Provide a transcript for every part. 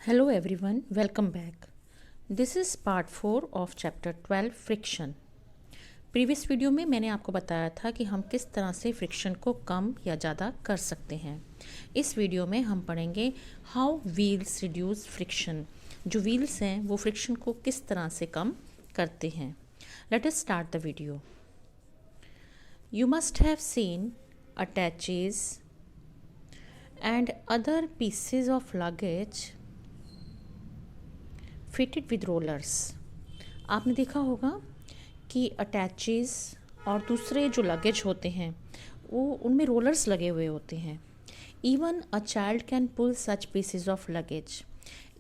Hello everyone, welcome back. This is part 4 of chapter 12 friction. Previous video में मैंने आपको बताया था कि हम किस तरह से फ्रिक्शन को कम या ज़्यादा कर सकते हैं। इस वीडियो में हम पढ़ेंगे हाउ व्हील्स रिड्यूस फ्रिक्शन। जो व्हील्स हैं वो फ्रिक्शन को किस तरह से कम करते हैं। Let us start the video. You must have seen attaches and other pieces of luggage fitted with rollers. आपने देखा होगा कि अटैचेस और दूसरे जो लगेज होते हैं वो उनमें रोलर्स लगे हुए होते हैं। Even a child can pull such pieces of luggage.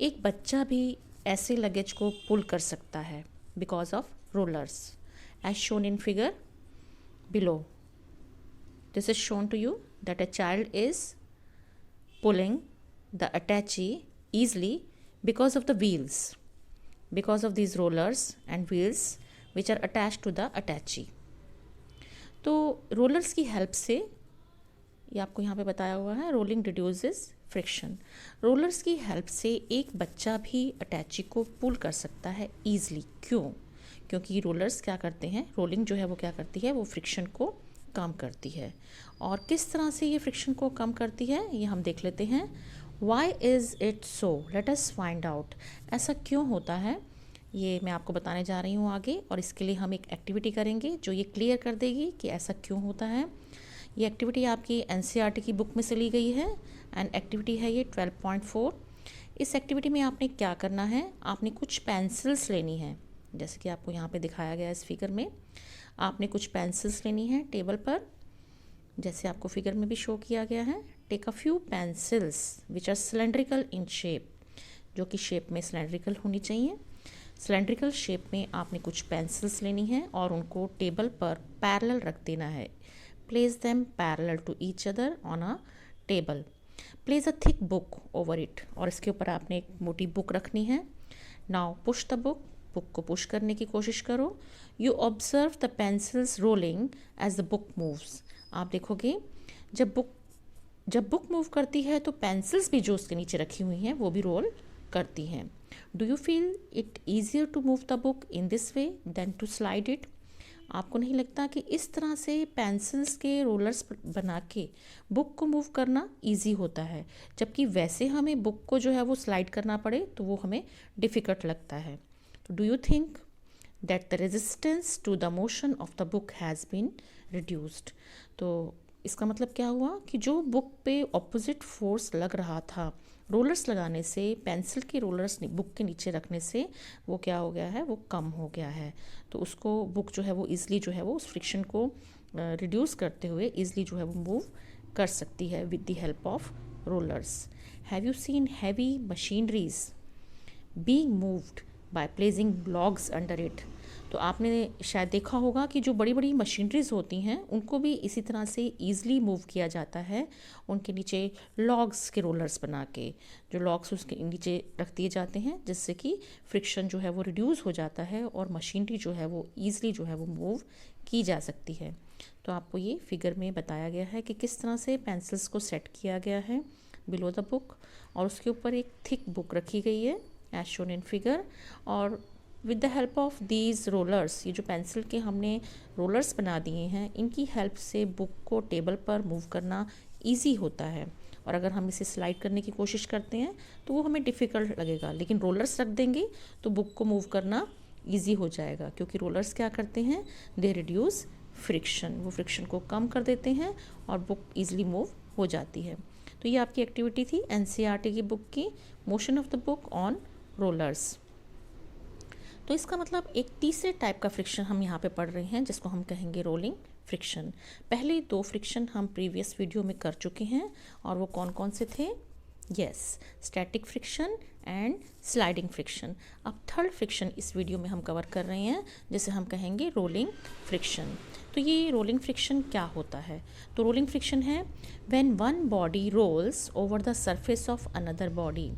एक बच्चा भी ऐसे लगेज को पुल कर सकता है because of rollers as shown in figure below. This is shown to you that a child is pulling the attachee easily because of the wheels, because of these rollers and wheels which are attached to the attachee. तो rollers की help से, ये आपको यहाँ पे बताया हुआ है, रोलिंग रिड्यूसेस फ्रिक्शन। रोलर्स की हेल्प से एक बच्चा भी अटैची को पुल कर सकता है ईजिली। क्यों? क्योंकि रोलर्स क्या करते हैं, रोलिंग जो है वो क्या करती है, वो फ्रिक्शन को कम करती है। और किस तरह से ये फ्रिक्शन को कम करती है ये हम देख लेते हैं। Why is it so, let us find out. ऐसा क्यों होता है ये मैं आपको बताने जा रही हूँ आगे, और इसके लिए हम एक एक्टिविटी करेंगे जो ये क्लियर कर देगी कि ऐसा क्यों होता है। ये एक्टिविटी आपकी एनसीईआरटी की बुक में से ली गई है एंड एक्टिविटी है ये 12.4। इस एक्टिविटी में आपने क्या करना है, आपने कुछ पेंसिल्स लेनी है, जैसे कि आपको यहाँ पे दिखाया गया है इस फिगर में। आपने कुछ पेंसिल्स लेनी है टेबल पर, जैसे आपको फिगर में भी शो किया गया है। Take a few pencils which are cylindrical in shape, जो कि शेप में सिलेंड्रिकल होनी चाहिए। सिलेंड्रिकल शेप में आपने कुछ पेंसिल्स लेनी है और उनको टेबल पर पैरेलल रख देना है। Place them parallel to each other on a table. Place a thick book over it, और इसके ऊपर आपने एक मोटी बुक रखनी है। Now push the book, book को पुश करने की कोशिश करो। You observe the pencils rolling as the book moves. आप देखोगे जब बुक मूव करती है तो पेंसिल्स भी जो उसके नीचे रखी हुई हैं वो भी रोल करती हैं। Do you feel it easier to move the book in this way than to slide it? आपको नहीं लगता कि इस तरह से पेंसिल्स के रोलर्स बना के बुक को मूव करना इजी होता है, जबकि वैसे हमें बुक को जो है वो स्लाइड करना पड़े तो वो हमें डिफ़िकल्ट लगता है। तो do you think that the resistance to the motion of the book has been reduced? तो इसका मतलब क्या हुआ कि जो बुक पे ऑपोजिट फोर्स लग रहा था रोलर्स लगाने से, पेंसिल के रोलर्स बुक के नीचे रखने से, वो क्या हो गया है, वो कम हो गया है। तो उसको बुक जो है वो ईज़िली जो है वो उस फ्रिक्शन को रिड्यूस करते हुए ईज़िली जो है वो मूव कर सकती है with the help of rollers. Have you seen heavy machineries being moved by placing blocks under it? तो आपने शायद देखा होगा कि जो बड़ी बड़ी मशीनरीज होती हैं उनको भी इसी तरह से ईज़िली मूव किया जाता है। उनके नीचे लॉग्स के रोलर्स बना के, जो लॉग्स उसके नीचे रख दिए जाते हैं, जिससे कि फ्रिक्शन जो है वो रिड्यूस हो जाता है और मशीनरी जो है वो ईज़िली जो है वो मूव की जा सकती है। तो आपको ये फिगर में बताया गया है कि किस तरह से पेंसिल्स को सेट किया गया है बिलो द बुक, और उसके ऊपर एक थिक बुक रखी गई है एज शोन इन फिगर। और with the help of these rollers, ये जो पेंसिल के हमने रोलर्स बना दिए हैं, इनकी हेल्प से बुक को टेबल पर मूव करना इजी होता है। और अगर हम इसे स्लाइड करने की कोशिश करते हैं तो वो हमें डिफ़िकल्ट लगेगा, लेकिन रोलर्स रख देंगे तो बुक को मूव करना ईजी हो जाएगा, क्योंकि रोलर्स क्या करते हैं, दे रिड्यूस फ्रिक्शन, वो फ्रिक्शन को कम कर देते हैं और बुक ईजिली मूव हो जाती है। तो ये आपकी एक्टिविटी थी एनसीईआरटी की बुक की, motion of the book on rollers. तो इसका मतलब एक तीसरे टाइप का फ्रिक्शन हम यहाँ पे पढ़ रहे हैं, जिसको हम कहेंगे रोलिंग फ्रिक्शन। पहले दो फ्रिक्शन हम प्रीवियस वीडियो में कर चुके हैं, और वो कौन कौन से थे? Yes, static friction and sliding friction. अब थर्ड फ्रिक्शन इस वीडियो में हम कवर कर रहे हैं, जिसे हम कहेंगे रोलिंग फ्रिक्शन। तो ये रोलिंग फ्रिक्शन क्या होता है? तो रोलिंग फ्रिक्शन है when one body rolls over the surface of another body,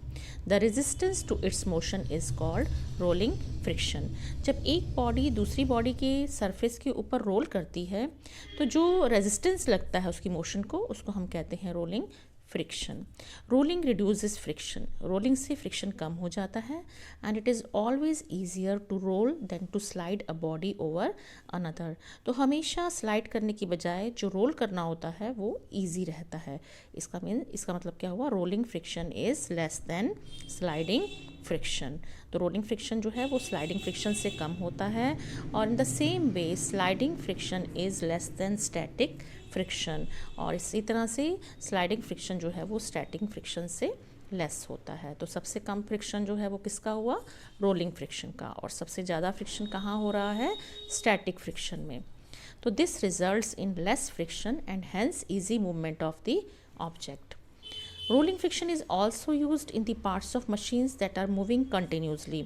the resistance to its motion is called rolling friction. जब एक बॉडी दूसरी बॉडी के सरफेस के ऊपर रोल करती है तो जो रेजिस्टेंस लगता है उसकी मोशन को, उसको हम कहते हैं rolling friction. Rolling reduces friction, rolling से फ्रिक्शन कम हो जाता है। And it is always easier to roll than to slide a body over another. तो हमेशा स्लाइड करने की बजाय जो रोल करना होता है वो ईजी रहता है। इसका मतलब क्या हुआ, rolling friction is less than sliding friction. तो रोलिंग फ्रिक्शन जो है वो स्लाइडिंग फ्रिक्शन से कम होता है। और in the same way sliding friction is less than static friction, और इसी तरह से स्लाइडिंग फ्रिक्शन जो है वो स्टैटिक फ्रिक्शन से लेस होता है। तो सबसे कम फ्रिक्शन जो है वो किसका हुआ, रोलिंग फ्रिक्शन का, और सबसे ज़्यादा फ्रिक्शन कहाँ हो रहा है, स्टैटिक फ्रिक्शन में। तो this results in less friction and hence easy movement of the object. Rolling friction is also used in the parts of machines that are moving continuously.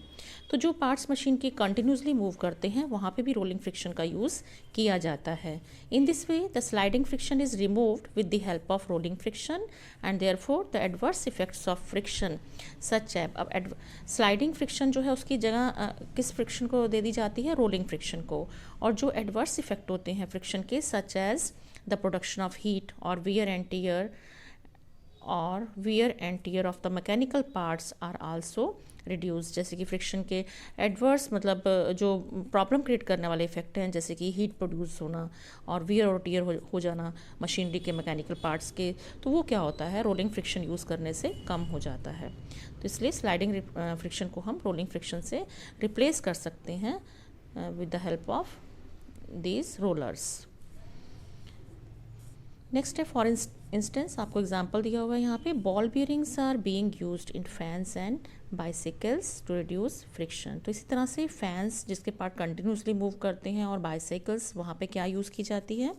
तो जो पार्ट्स मशीन के continuously move करते हैं वहाँ पे भी रोलिंग फ्रिक्शन का use किया जाता है। In this way the sliding friction is removed with the help of rolling friction and therefore the adverse effects of friction such है। अब स्लाइडिंग फ्रिक्शन जो है उसकी जगह किस फ्रिक्शन को दे दी जाती है, रोलिंग फ्रिक्शन को। और जो एडवर्स इफेक्ट होते हैं फ्रिक्शन के, such as the production of heat और wear and tear of the mechanical parts are also reduce. जैसे कि फ्रिक्शन के एडवर्स मतलब जो प्रॉब्लम क्रिएट करने वाले इफेक्ट हैं, जैसे कि हीट प्रोड्यूस होना और वियर और टीयर हो जाना मशीनरी के मैकेनिकल पार्ट्स के, तो वो क्या होता है, रोलिंग फ्रिक्शन यूज़ करने से कम हो जाता है। तो इसलिए स्लाइडिंग फ्रिक्शन को हम रोलिंग फ्रिक्शन से रिप्लेस कर सकते हैं with the help of these rollers. Next है फॉर इंस्टेंस, आपको एग्जांपल दिया हुआ है यहाँ पे, ball bearings are being used in fans and bicycles to reduce friction. तो इसी तरह से फैंस जिसके पार्ट कंटिन्यूसली मूव करते हैं और बाइसाइकिल्स, वहाँ पे क्या यूज़ की जाती है,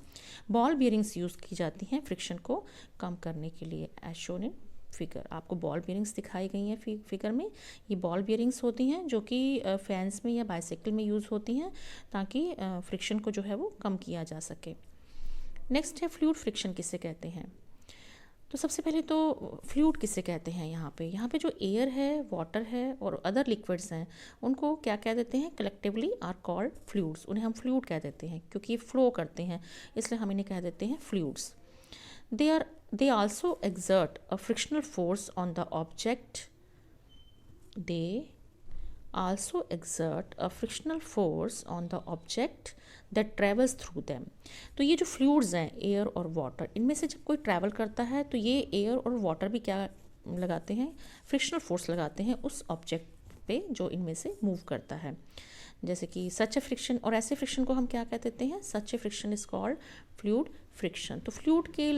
बॉल बियरिंग्स यूज़ की जाती हैं फ्रिक्शन को कम करने के लिए। एज शोन इन फिगर, आपको बॉल बियरिंग्स दिखाई गई हैं फिगर में। ये बॉल बियरिंग्स होती हैं जो कि फैंस में या बाइसाइकिल में यूज़ होती हैं ताकि फ्रिक्शन को जो है वो कम किया जा सके। नेक्स्ट है फ्लूइड फ्रिक्शन किसे कहते हैं। तो सबसे पहले तो फ्लूइड किसे कहते हैं, यहाँ पे जो एयर है, वाटर है और अदर लिक्विड्स हैं, उनको क्या कह देते हैं, कलेक्टिवली आर कॉल्ड फ्लूइड्स। उन्हें हम फ्लूइड कह देते हैं क्योंकि ये फ्लो करते हैं, इसलिए हम इन्हें कह देते हैं fluids. they also exert a frictional force on the object. They also exert a frictional force on the object that travels through them. तो ये जो फ्लूइड्स हैं, एयर और वाटर, इनमें से जब कोई ट्रैवल करता है तो ये एयर और वाटर भी क्या लगाते हैं, फ्रिक्शनल फोर्स लगाते हैं उस ऑब्जेक्ट पे जो इनमें से मूव करता है। जैसे कि सच ए फ्रिक्शन, और ऐसे फ्रिक्शन को हम क्या कह देते हैं, such a friction is called fluid friction. तो फ्लूइड के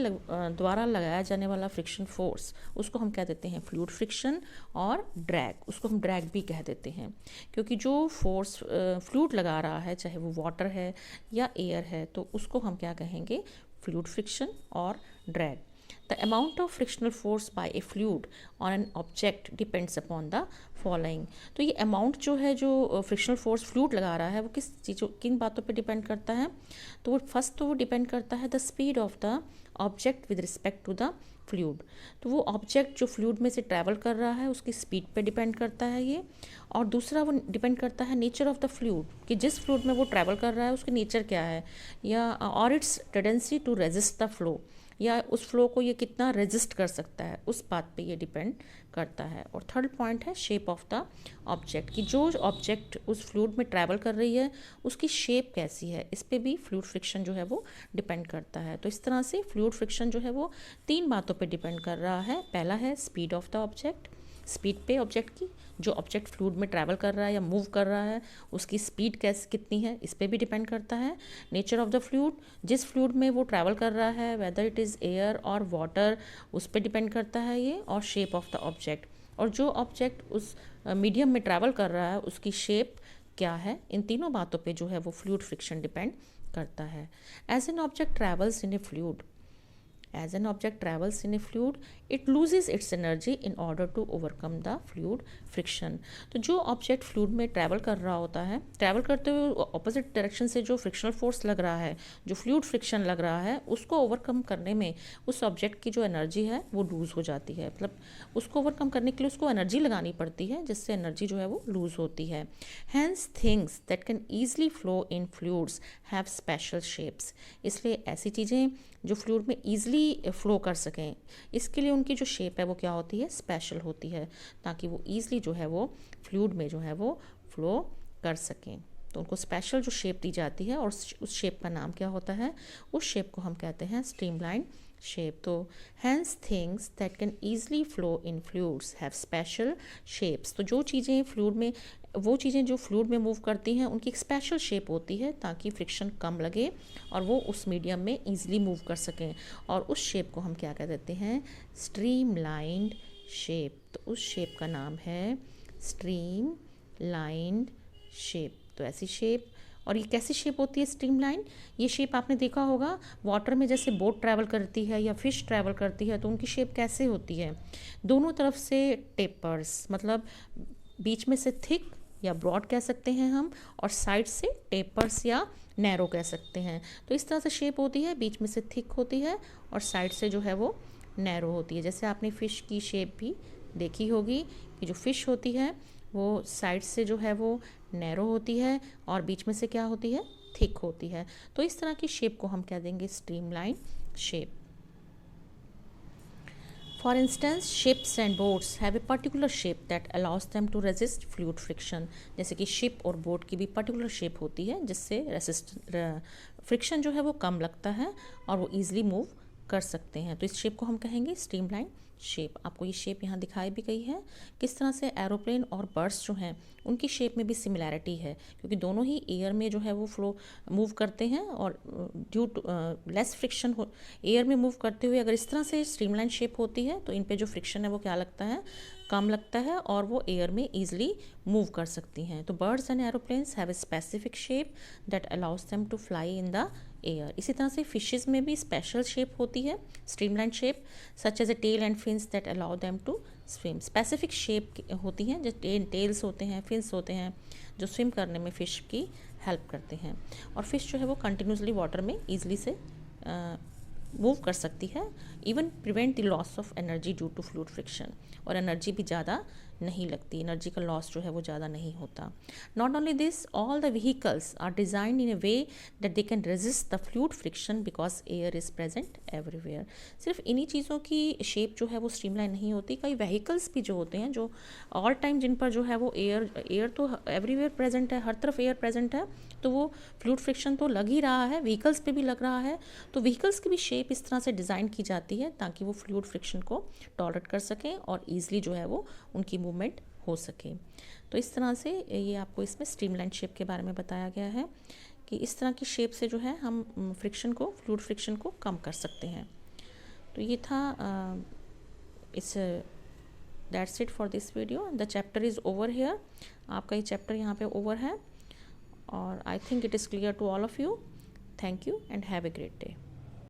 द्वारा लगाया जाने वाला फ्रिक्शन फोर्स, उसको हम कह देते हैं फ्लूइड फ्रिक्शन। और ड्रैग, उसको हम ड्रैग भी कह देते हैं क्योंकि जो फोर्स फ्लूइड लगा रहा है, चाहे वो वाटर है या एयर है, तो उसको हम क्या कहेंगे, फ्लूइड फ्रिक्शन और drag. The amount of frictional force by a fluid on an object depends upon the following. तो ये अमाउंट जो है, जो फ्रिक्शनल फोर्स फ्लूइड लगा रहा है, वो किन बातों पे डिपेंड करता है, तो वो फर्स्ट तो वो डिपेंड करता है the speed of the object with respect to the fluid. तो वो ऑब्जेक्ट जो फ्लूइड में से ट्रैवल कर रहा है उसकी स्पीड पे डिपेंड करता है ये। और दूसरा वो डिपेंड करता है नेचर ऑफ द फ्लूइड, कि जिस फ्लूइड में वो ट्रैवल कर रहा है उसकी नेचर क्या है, या और its tendency to resist the flow, या उस फ्लो को ये कितना रेजिस्ट कर सकता है, उस बात पे ये डिपेंड करता है। और थर्ड पॉइंट है शेप ऑफ द ऑब्जेक्ट, कि जो ऑब्जेक्ट उस फ्लूइड में ट्रैवल कर रही है उसकी शेप कैसी है, इस पे भी फ्लूइड फ्रिक्शन जो है वो डिपेंड करता है। तो इस तरह से फ्लूइड फ्रिक्शन जो है वो 3 बातों पे डिपेंड कर रहा है। पहला है speed of the object, speed पे ऑब्जेक्ट की, जो ऑब्जेक्ट फ्लूइड में ट्रैवल कर रहा है या मूव कर रहा है उसकी स्पीड कितनी है, इस पे भी डिपेंड करता है। नेचर ऑफ द फ्लूइड, जिस फ्लूइड में वो ट्रैवल कर रहा है, वेदर इट इज़ एयर और वाटर, उस पे डिपेंड करता है ये। और शेप ऑफ द ऑब्जेक्ट, और जो ऑब्जेक्ट उस मीडियम में ट्रैवल कर रहा है उसकी शेप क्या है, इन तीनों बातों पे जो है वो फ्लूइड फ्रिक्शन डिपेंड करता है। As an object travels in a fluid, as an object travels in a fluid, it loses its energy in order to overcome the fluid friction. तो जो ऑब्जेक्ट फ्लूइड में ट्रैवल कर रहा होता है, travel करते हुए ऑपोजिट डायरेक्शन से जो फ्रिक्शनल फोर्स लग रहा है, जो फ्लूइड फ्रिक्शन लग रहा है, उसको ओवरकम करने में उस ऑब्जेक्ट की जो एनर्जी है वो लूज़ हो जाती है। मतलब उसको ओवरकम करने के लिए उसको एनर्जी लगानी पड़ती है, जिससे एनर्जी जो है वो लूज़ होती है। Hence things that can easily flow in fluids have special shapes. इसलिए ऐसी चीज़ें जो फ्लूइड में ईज़िली फ़्लो कर सकें। इसके लिए उनकी जो शेप है वो क्या होती है, स्पेशल होती है, ताकि वो ईज़िली जो है वो फ्लूइड में जो है वो फ़्लो कर सकें। तो उनको स्पेशल जो शेप दी जाती है और उस शेप का नाम क्या होता है, उस शेप को हम कहते हैं स्ट्रीमलाइन शेप। तो hence things that can easily flow in fluids have special shapes. तो जो चीज़ें फ्लूइड में, वो चीज़ें जो फ्लूइड में मूव करती हैं उनकी एक स्पेशल शेप होती है ताकि फ्रिक्शन कम लगे और वो उस मीडियम में ईजिली मूव कर सकें, और उस शेप को हम क्या कह देते हैं, स्ट्रीमलाइंड शेप। तो उस शेप का नाम है स्ट्रीमलाइंड शेप। तो ऐसी शेप, और ये कैसी शेप होती है स्ट्रीमलाइन, ये शेप आपने देखा होगा वाटर में जैसे बोट ट्रैवल करती है या फिश ट्रैवल करती है तो उनकी शेप कैसे होती है, दोनों तरफ से टेपर्स, मतलब बीच में से थिक या ब्रॉड कह सकते हैं हम, और साइड से टेपर्स या नैरो कह सकते हैं। तो इस तरह से शेप होती है, बीच में से थिक होती है और साइड से जो है वो नैरो होती है। जैसे आपने फ़िश की शेप भी देखी होगी कि जो फ़िश होती है वो साइड से जो है वो नैरो होती है और बीच में से क्या होती है, थिक होती है। तो इस तरह की शेप को हम कह देंगे streamline shape. For instance ships and boats have a particular shape that allows them to resist fluid friction. जैसे कि शिप और बोट की भी पर्टिकुलर शेप होती है जिससे फ्रिक्शन जो है वो कम लगता है और वो ईजिली मूव कर सकते हैं। तो इस शेप को हम कहेंगे स्ट्रीमलाइन शेप। आपको ये शेप यहाँ दिखाई भी गई है। किस तरह से एरोप्लेन और बर्ड्स जो हैं उनकी शेप में भी सिमिलैरिटी है, क्योंकि दोनों ही एयर में जो है वो फ्लो मूव करते हैं और ड्यू टू लेस फ्रिक्शन हो, एयर में मूव करते हुए अगर इस तरह से स्ट्रीमलाइन शेप होती है तो इन पे जो फ्रिक्शन है वो क्या लगता है, कम लगता है और वो एयर में ईजिली मूव कर सकती हैं। तो birds and aeroplanes have a specific shape that allows them to fly in the air. इसी तरह से फिशेज में भी स्पेशल शेप होती है streamline shape, such as a tail and fins that allow them to swim. Specific shape होती हैं, जैसे टेल्स होते हैं, फिन्स होते हैं, जो स्विम करने में फ़िश की हेल्प करते हैं। और फिश जो है वो कंटिन्यूसली वाटर में ईजिली से मूव कर सकती है, even prevent the loss of energy due to fluid friction. और एनर्जी भी ज़्यादा नहीं लगती, एनर्जी का लॉस जो है वो ज़्यादा नहीं होता। Not only this, all the vehicles are designed in a way that they can resist the fluid friction because air is present everywhere. सिर्फ इन्हीं चीज़ों की शेप जो है वो स्ट्रीमलाइन नहीं होती, कई व्हीकल्स भी जो होते हैं जो ऑल टाइम जिन पर जो है वो एयर तो एवरीवेयर प्रेजेंट है, हर तरफ एयर प्रेजेंट है, तो वो फ्लूइड फ्रिक्शन तो लग ही रहा है, व्हीकल्स पे भी लग रहा है। तो व्हीकल्स की भी शेप इस तरह से डिज़ाइन की जाती है ताकि वो फ्लूइड फ्रिक्शन को टॉलरेट कर सकें और ईजिली जो है वो उनकी मूवमेंट हो सके। तो इस तरह से ये आपको इसमें स्ट्रीमलाइन शेप के बारे में बताया गया है कि इस तरह की शेप से जो है हम फ्रिक्शन को, फ्लूइड फ्रिक्शन को कम कर सकते हैं। तो ये था इस that's it for this video. The chapter is over here. आपका ये चैप्टर यहाँ पे ओवर है और I think it is clear to all of you. Thank you and have a great day.